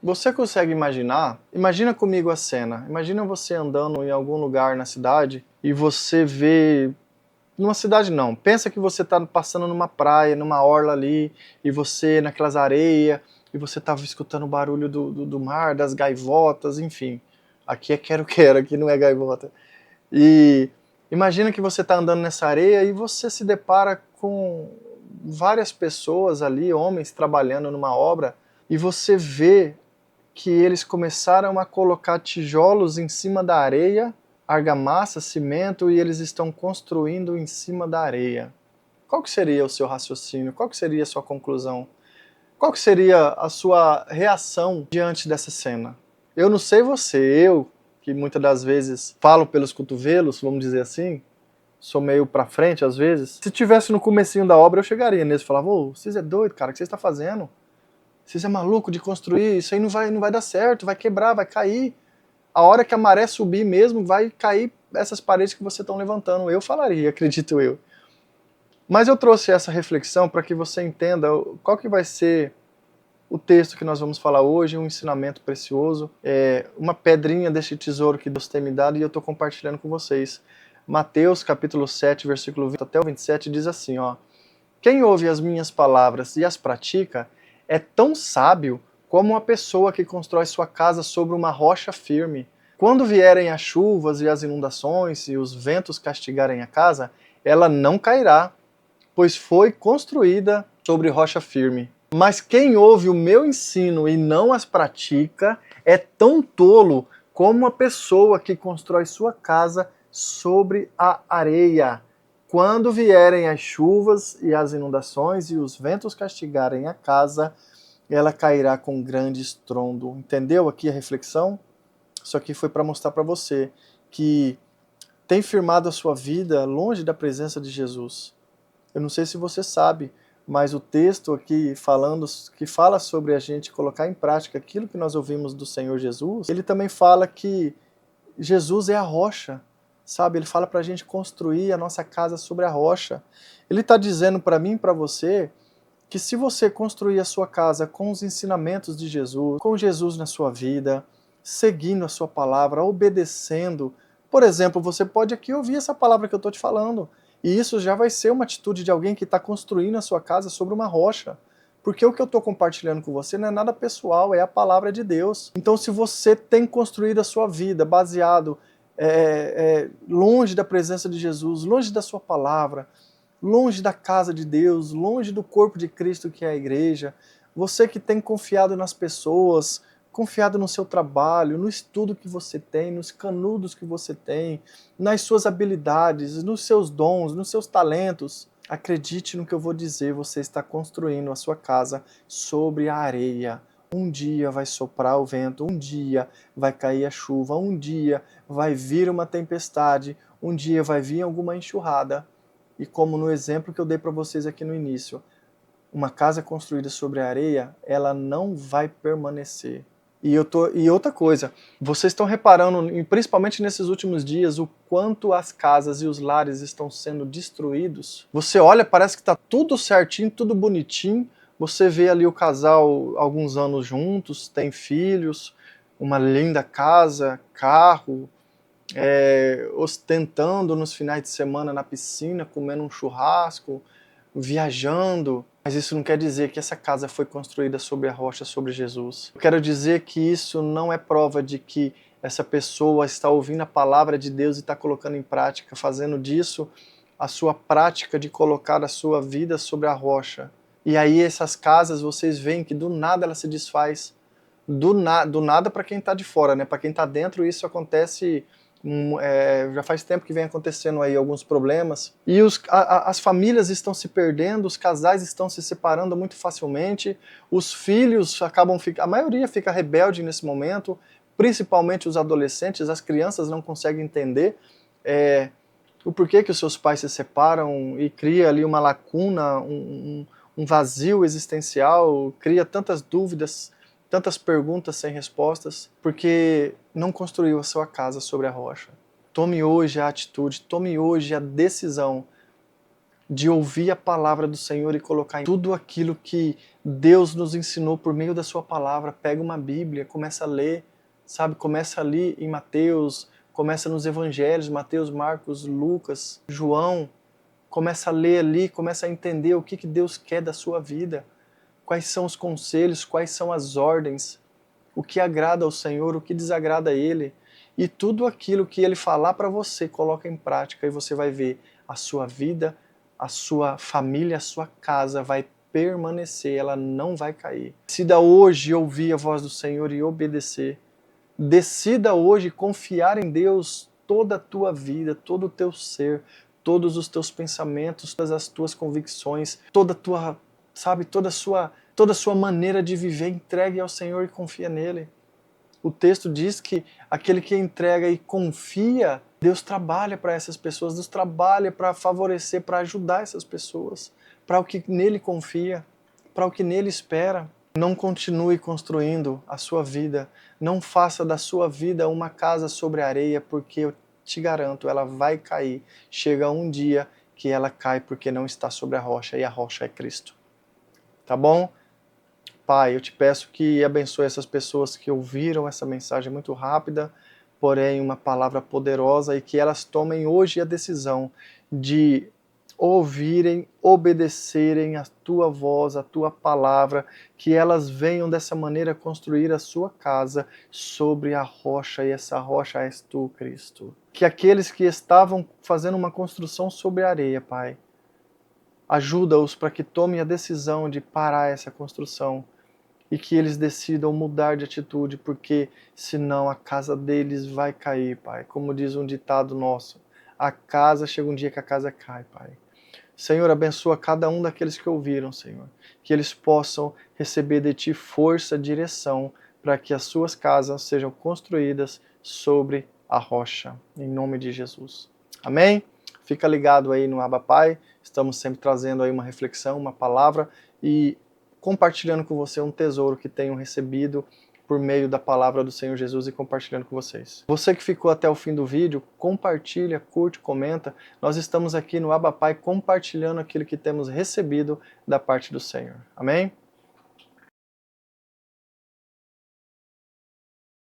Você consegue imaginar? Imagina comigo a cena. Imagina você andando em algum lugar na cidade e você vê... Numa cidade não. Pensa que você está passando numa praia, numa orla ali, e você naquelas areias, e você estava escutando o barulho do mar, das gaivotas, enfim. Aqui é quero-quero, aqui não é gaivota. E imagina que você está andando nessa areia e você se depara com várias pessoas ali, homens trabalhando numa obra, e você vê que eles começaram a colocar tijolos em cima da areia, argamassa, cimento, e eles estão construindo em cima da areia. Qual que seria o seu raciocínio? Qual que seria a sua conclusão? Qual que seria a sua reação diante dessa cena? Eu não sei você, que muitas das vezes falo pelos cotovelos, vamos dizer assim, sou meio pra frente às vezes. Se tivesse no comecinho da obra, eu chegaria neles e falava: ô, vocês é doido, cara, o que vocês estão fazendo? Vocês é maluco de construir, isso aí não vai dar certo, vai quebrar, vai cair. A hora que a maré subir mesmo, vai cair essas paredes que vocês estão levantando. Eu falaria, acredito eu. Mas eu trouxe essa reflexão para que você entenda qual que vai ser o texto que nós vamos falar hoje, um ensinamento precioso, uma pedrinha deste tesouro que Deus tem me dado e eu estou compartilhando com vocês. Mateus capítulo 7, versículo 20 até o 27 diz assim, ó: quem ouve as minhas palavras e as pratica é tão sábio como uma pessoa que constrói sua casa sobre uma rocha firme. Quando vierem as chuvas e as inundações e os ventos castigarem a casa, ela não cairá, pois foi construída sobre rocha firme. Mas quem ouve o meu ensino e não as pratica é tão tolo como uma pessoa que constrói sua casa sobre a areia. Quando vierem as chuvas e as inundações e os ventos castigarem a casa, ela cairá com grande estrondo. Entendeu aqui a reflexão? Isso aqui foi para mostrar para você que tem firmado a sua vida longe da presença de Jesus. Eu não sei se você sabe, mas o texto aqui que fala sobre a gente colocar em prática aquilo que nós ouvimos do Senhor Jesus, ele também fala que Jesus é a rocha, sabe? Ele fala para a gente construir a nossa casa sobre a rocha. Ele está dizendo para mim e para você que se você construir a sua casa com os ensinamentos de Jesus, com Jesus na sua vida, seguindo a sua palavra, obedecendo, por exemplo, você pode aqui ouvir essa palavra que eu estou te falando, e isso já vai ser uma atitude de alguém que está construindo a sua casa sobre uma rocha. Porque o que eu estou compartilhando com você não é nada pessoal, é a palavra de Deus. Então, se você tem construído a sua vida baseado longe da presença de Jesus, longe da sua palavra, longe da casa de Deus, longe do corpo de Cristo que é a igreja, você que tem confiado nas pessoas, confiado no seu trabalho, no estudo que você tem, nos canudos que você tem, nas suas habilidades, nos seus dons, nos seus talentos, acredite no que eu vou dizer, você está construindo a sua casa sobre a areia. Um dia vai soprar o vento, um dia vai cair a chuva, um dia vai vir uma tempestade, um dia vai vir alguma enxurrada. E como no exemplo que eu dei para vocês aqui no início, uma casa construída sobre a areia, ela não vai permanecer. E outra coisa, vocês estão reparando, principalmente nesses últimos dias, o quanto as casas e os lares estão sendo destruídos. Você olha, parece que está tudo certinho, tudo bonitinho. Você vê ali o casal alguns anos juntos, tem filhos, uma linda casa, carro, ostentando nos finais de semana na piscina, comendo um churrasco, viajando. Mas isso não quer dizer que essa casa foi construída sobre a rocha, sobre Jesus. Eu quero dizer que isso não é prova de que essa pessoa está ouvindo a palavra de Deus e está colocando em prática, fazendo disso a sua prática de colocar a sua vida sobre a rocha. E aí essas casas, vocês veem que do nada ela se desfaz. Do nada para quem está de fora, né? Para quem está dentro, isso acontece... já faz tempo que vem acontecendo aí alguns problemas e as famílias estão se perdendo, os casais estão se separando muito facilmente, os filhos a maioria fica rebelde nesse momento, principalmente os adolescentes, as crianças não conseguem entender o porquê que os seus pais se separam e cria ali uma lacuna, um vazio existencial, cria tantas dúvidas, tantas perguntas sem respostas, porque não construiu a sua casa sobre a rocha. Tome hoje a atitude, tome hoje a decisão de ouvir a palavra do Senhor e colocar em tudo aquilo que Deus nos ensinou por meio da sua palavra. Pega uma Bíblia, começa a ler, sabe? Começa ali em Mateus, começa nos Evangelhos, Mateus, Marcos, Lucas, João. Começa a ler ali, começa a entender o que Deus quer da sua vida. Quais são os conselhos, quais são as ordens, o que agrada ao Senhor, o que desagrada a Ele. E tudo aquilo que Ele falar para você, coloca em prática e você vai ver a sua vida, a sua família, a sua casa vai permanecer, ela não vai cair. Decida hoje ouvir a voz do Senhor e obedecer. Decida hoje confiar em Deus toda a tua vida, todo o teu ser, todos os teus pensamentos, todas as tuas convicções, toda a tua, sabe, toda a sua maneira de viver, entregue ao Senhor e confia nele. O texto diz que aquele que entrega e confia, Deus trabalha para essas pessoas, Deus trabalha para favorecer, para ajudar essas pessoas, para o que nele confia, para o que nele espera. Não continue construindo a sua vida, não faça da sua vida uma casa sobre areia, porque eu te garanto, ela vai cair. Chega um dia que ela cai porque não está sobre a rocha, e a rocha é Cristo. Tá bom? Pai, eu te peço que abençoe essas pessoas que ouviram essa mensagem muito rápida, porém uma palavra poderosa, e que elas tomem hoje a decisão de ouvirem, obedecerem a tua voz, a tua palavra, que elas venham dessa maneira construir a sua casa sobre a rocha, e essa rocha és tu, Cristo. Que aqueles que estavam fazendo uma construção sobre a areia, Pai, ajuda-os para que tomem a decisão de parar essa construção e que eles decidam mudar de atitude, porque senão a casa deles vai cair, Pai. Como diz um ditado nosso, a casa, chega um dia que a casa cai, Pai. Senhor, abençoa cada um daqueles que ouviram, Senhor, que eles possam receber de Ti força, direção, para que as suas casas sejam construídas sobre a rocha, em nome de Jesus. Amém? Fica ligado aí no Abba Pai, estamos sempre trazendo aí uma reflexão, uma palavra e compartilhando com você um tesouro que tenho recebido por meio da palavra do Senhor Jesus e compartilhando com vocês. Você que ficou até o fim do vídeo, compartilha, curte, comenta. Nós estamos aqui no Abba Pai compartilhando aquilo que temos recebido da parte do Senhor. Amém?